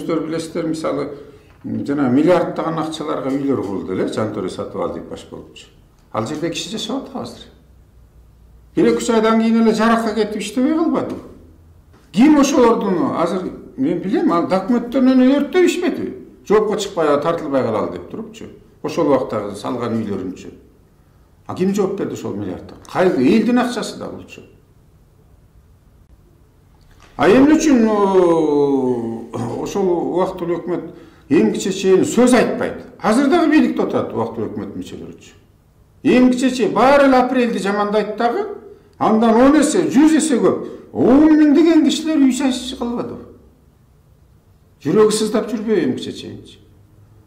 өздөрү билесиздер, мисалы жана миллиарддаган акчаларга үйлөр курулду эле, Жантөре сатып ал деп баш болупчу. Ал жерде киши жашап атат азыр. 1-2 айдан кийин эле жаракка кетип иштебей калбады. Ким ошолордун азыр мен билем, ал документтеринен өрттөп ишпеди. Жоопко чыкпай тартылбай калалы деп турупчу. Ошол убакта салган үйлөрүнчү. А ким жооп берди ошол миллиардтан? Кайсы элдин акчасы да булчу. А эмне үчүн ошол убактылуу өкмөт эң кичечеен сөз айтпайт? Азыр дагы бийликте отурат убактылуу өкмөт мүчөлөрүчү. Эң кичече баары эле апрелди жамандайт дагы, андан 10 эсе, 100 эсе көп. 10 миңдеген кишилер үй сайышы кылбады. Жүрөгү сыздап жүрбөй эң кичечеенчи.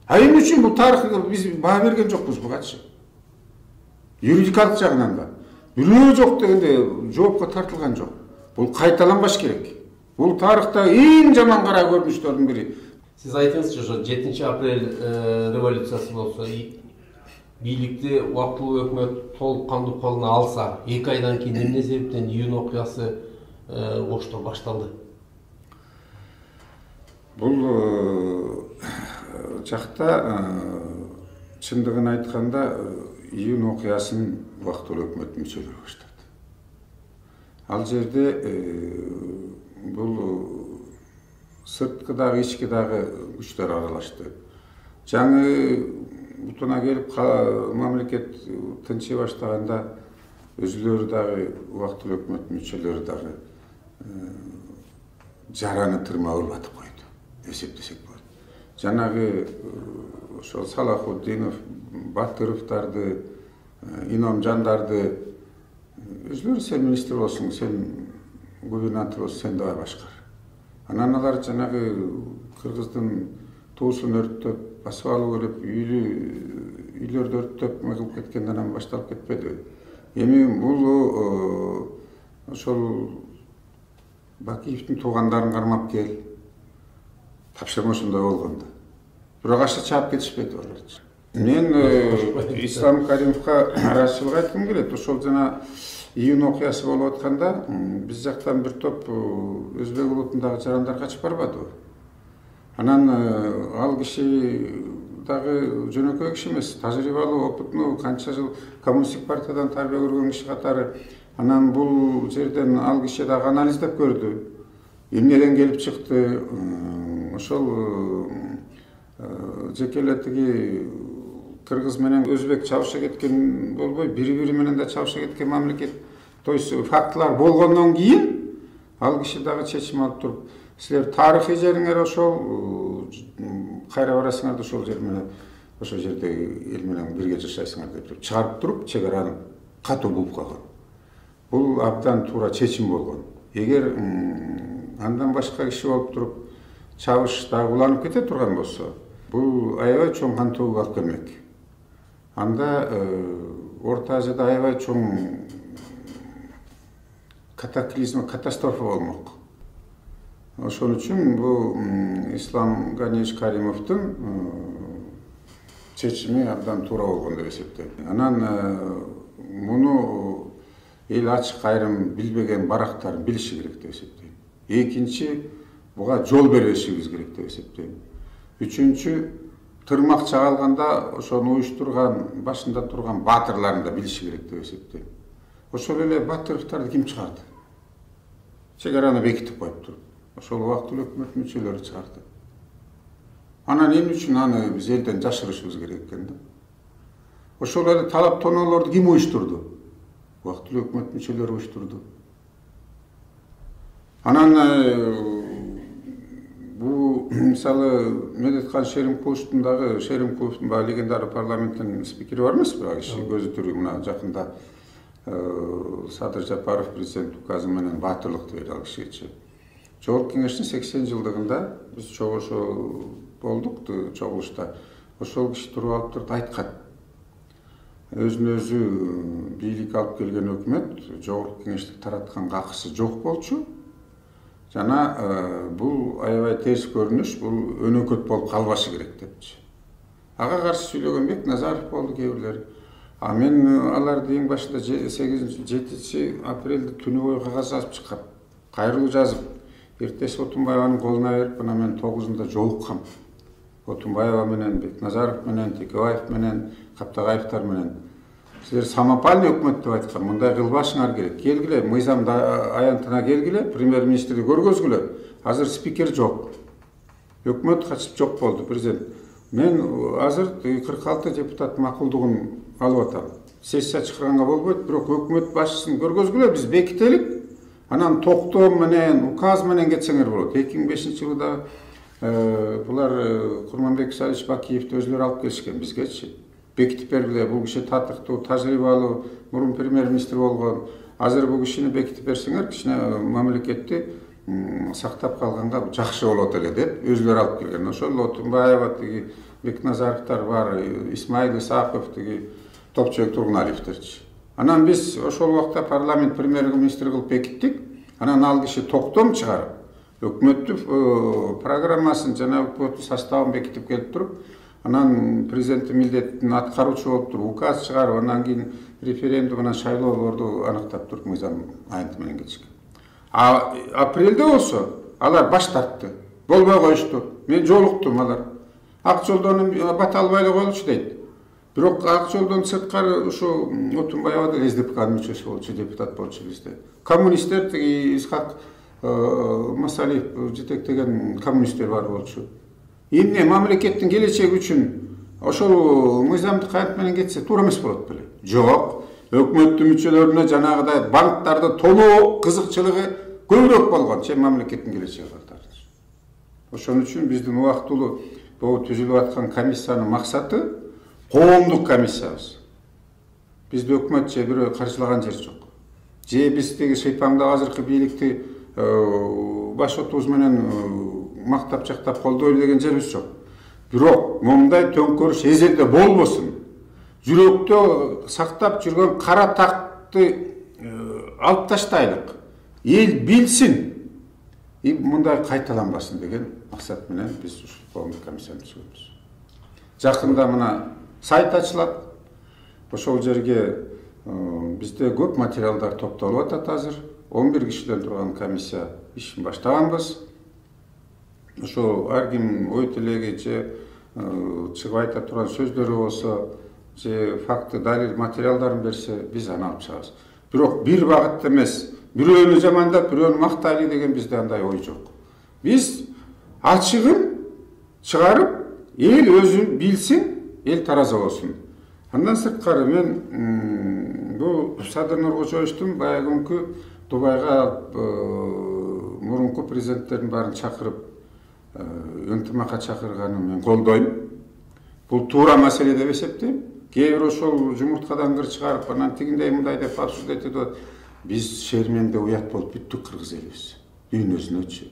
А эмне үчүн бул тарыхка биз баа берген жокпуз бугачы? Юридикалык жагынан да. Бирөө жок дегенде жоопко тартылган жок. Бул кайталанбаш керек. Бул тарыхта эң жаман кара көрүнүштөрдүн бири. Сиз айттыңызчы, ошо 7 апрель революциясы болсо, бийликти убактылуу өкмөт толук кандуу колуна алса, 2 айдан кийин эмне себептен июнь окуясы Оштон башталды? Бул жакта чындыгын айтканда июнь окуясын убактылуу өкмөт мүчөлөрү баштады. Ал жерде бул сырткы дагы ички дагы күчтөр аралашты. Жаңы бутуна келип мамлекет тынчый баштаганда өзүлөрү дагы убактылуу өкмөт мүчөлөрү дагы жараны тырма урбатып койду, эсептесек болот. Жанагы ошол Салахутдинов, Батыровдарды, Иномжандарды өзүлөрү сен министр болсуң, сен губернатор болсуң, сен давай башкар. Анан алар жанагы кыргыздын туусун өрттөп, басып алуу керек, үйлөрдү өрттөп кылып кеткенден анан башталып кетпеди. Эми бул ошол Бакиевдин туугандарын кармап кел. Тапшырма ошондой болгондо. Бирок аша чаап кетишпеди аларчы. Мен Ислам Каримовго арачылык айткым келет. Ошол жана июнь окуясы болуп атканда биз жактан бир топ өзбек улутундагы жарандар качып барбадыбы? Анан ал киши дагы жөнөкөй киши эмес, тажрыйбалуу, опытный, канча жыл коммунисттик партиядан тарбия көргөн киши катары. Анан бул жерден ал киши дагы анализдеп көрдү. Эмнеден келип чыкты? Ошол жекелетиги кыргыз менен өзбек чабыша кеткен болбой, бири-бири менен да чабыша кеткен мамлекет. То есть фактылар болгондон кийин ал киши дагы чечим алып туруп, силер тарыхый жериңер ошол, кайра барасыңар да ошол жер менен, ошол жерде эл менен бирге жашайсыңар деп чыгарып туруп, чек араны катуу бууп койгон. Бул абдан туура чечим болгон. Эгер андан башка киши болуп туруп чабыш дагы уланып кете турган болсо, бул аябай чоң кантууга алып келмек. Анда Орто Азияда аябай чоң катаклизм, катастрофа болмок. Ошон үчүн бул Ислам Каримовдун чечими абдан туура болгон деп эсептейм. Анан муну эл ачык айрым билбеген барактарын билиши керек деп эсептейм. Экинчи, буга жол бербешибиз керек деп эсептейм. Үчүнчү, тырмак чагалганда ошону уюштурган, башында турган баатырларын да билиши керек деп эсептейм. Ошол эле Батыровдарды ким чыгарды? Чек араны бекитип коюп туруп, ошол убактылуу өкмөт мүчөлөрү чыгарды. Анан эмне үчүн аны биз элден жашырышыбыз керек экен да? Ошол эле талап тоноолорду ким уюштурду? Убактылуу өкмөт мүчөлөрү уюштурду. Анан бул мисалы Медеткан Шеримкуловдун дагы легендар парламенттин спикери бар эмеспи? Көзү тирүү мына жакында Садыр Жапаров президент указы менен баатырлыкты берди ал кишиге. Жогорку кеңештин 80 жылдыгында биз чогулушу болдук, чогулушта. Ошол киши туруп алып туруп айткан. Өзүнө өзү бийлик алып келген өкмөт жогорку кеңештик таратканга акысы жок болчу. Жана бул аябай терс көрүнүш, бул өнөкөт болуп калбашы керек депчи. Ага каршы сүйлөгөн Бекназаров болду кээ бирлери. А мен аларды эң башында 7 апрелде түнү бою кагаз жазып чыккам. Кайрылуу жазып, эртеси Отунбаеванын колуна берип, мына мен 9-ында жолуккам. Отунбаева менен, Бекназаров менен, Текебаев менен, Каптагаевтар менен. Силер самопальный өкмөт деп айткан, мындай кылбашыңар керек. Келгиле, мыйзам аянтына келгиле, премьер-министрди көргөзгүлө. Азыр спикер жок. Өкмөт качып жок болду, президент. Мен азыр 46 депутат макулдугун алып атам. Сессия чыгарганга болбойт, бирок өкмөт башчысын көргөзгүлө, биз бекителик. Анан токтом менен, указ менен кетсеңер болот. 2005-жылда булар Курманбек Исаевич Бакиевди өзлөрү алып келишкен бизгечи. Бекитип бергиле, бул киши татыктуу, тажрыйбалуу, мурун премьер-министр болгон. Азыр бул кишини бекитип берсеңер, кичине мамлекетти сактап калганга жакшы болот эле деп өзлөрү алып келген. Ошол Отунбаева, тиги Бекназаровдор бар, Исмаил Исаков, тиги Топчубек Тургуналиевтерчи. Анан биз ошол убакта парламент премьер-министр кылып бекиттик. Анан ал киши токтом чыгарып, өкмөттүн программасын жана өкмөттүн составын бекитип келип туруп, анан президенттин милдетин аткаруучу болуп туруп, указ чыгарып, анан кийин референдум менен шайлоолорду аныктап туруп, мыйзам аянты менен кетишкен. Апрелде болсо алар баш тартты. Болбой коюшту. Мен жолуктум алар. Ак жолдон бата албай эле коелучу дейт. Бирок ак жолдон сырткары ушу Отунбаева да СДПКнын мүчөсү болчу, депутат болчу бизде. Коммунисттер тиги Исхак Масалиев жетектеген коммунисттер бар болчу. Эмне мамлекеттин келечеги үчүн ошол мыйзамды кантип менен кетсе туура эмес болот беле? Жок. Өкмөттүн мүчөлөрүнө жанагыдай банктарды толуу кызыкчылыгы көбүрөөк болгон, чен мамлекеттин келечеги калтырды. Ошон үчүн биздин убактылуу бул түзүлүп аткан комиссиянын максаты коомдук комиссиябыз. Бизди өкмөт же бирөө каршылаган жер жок. Же биз тиги шыйпаңдап азыркы бийликти баш отубуз менен мактап жактап колдойлу деген жерибиз жок. Бирок момундай төңкөрүш эзерде болбосун. Жүрөктө сактап жүргөн кара такты алып таштайлык. Эл билсин. Мындай кайталанбасын деген максат менен биз ушул коомдук комиссияны түзгөнбүз. Жакында мына сайт ачылат. Ошол жерге бизде көп материалдар топтолуп атат азыр. 11 кишиден турган комиссия ишин баштаганбыз. Ошол ар ким ой тилеги же чыгып айта турган сөздөрү болсо, же факты, далил материалдарын берсе, биз аны алып чыгабыз. Бирок бир багытта эмес, бирөөнү жамандап, бирөөнү мактайлы деген бизде андай ой жок. Биз ачыгын чыгарып, эл өзүн билсин, эл тараза болсун. Андан сырткары мен бул Садыр Нуркожоевичтин баягы Дубайга мурунку президенттердин баарын чакырып ынтымакка чакырганын мен колдойм. Бул туура маселе деп эсептейм. Кээ бир ошол жумурткадан кыр чыгарып, анан тигиндей мындай деп обсуждать этип, биз шерменде уят болуп бүттүк кыргыз элибиз. Дүйнөсүнөчү.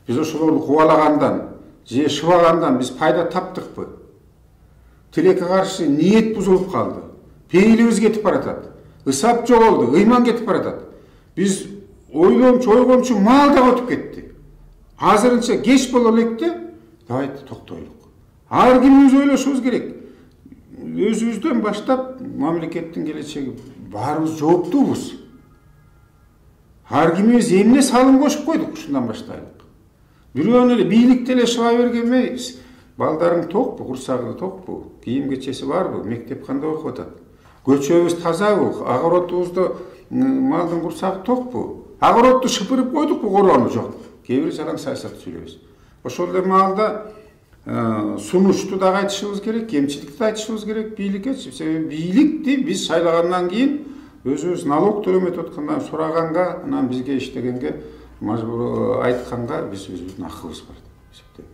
Биз ошолорду кубалагандан, же шыбагандан биз пайда таптыкпы? Тилекке каршы ниет бузулуп калды. Пейилибиз кетип баратат. Ысап жоголду, ыйман кетип баратат. Биз ойломчу, ойгомчу мал да өтүп кетти. Азырынча кеч боло электе, давайте токтойлук. Ар кимибиз ойлошубуз керек. Өзүбүздөн баштап мамлекеттин келечеги баарыбыз жооптуубуз. Ар кимибиз эмне салым кошуп койдук, ушундан баштайлык. Бирөөнү эле бийликте эле шыба берген эмес. Балдарың токпу, курсагы токпу, кийим кечеси барбы, мектеп кандай окуп атат? Көчөбүз тазабы, огородубузда малдын курсагы токпу? Огородду шыпырып койдукпу, короону жок. Кээ бир жалаң саясат сүйлөйбүз. Ошол эле маалда сунушту да айтышыбыз керек, кемчиликти да айтышыбыз керек бийликке. Себеби бийликти биз шайлагандан кийин өзүбүз налог төлөмөй аткандан сураганга, анан бизге иштегенге, мажбур айтканга биз өзүбүздүн акыбыз бар деп эсептейм.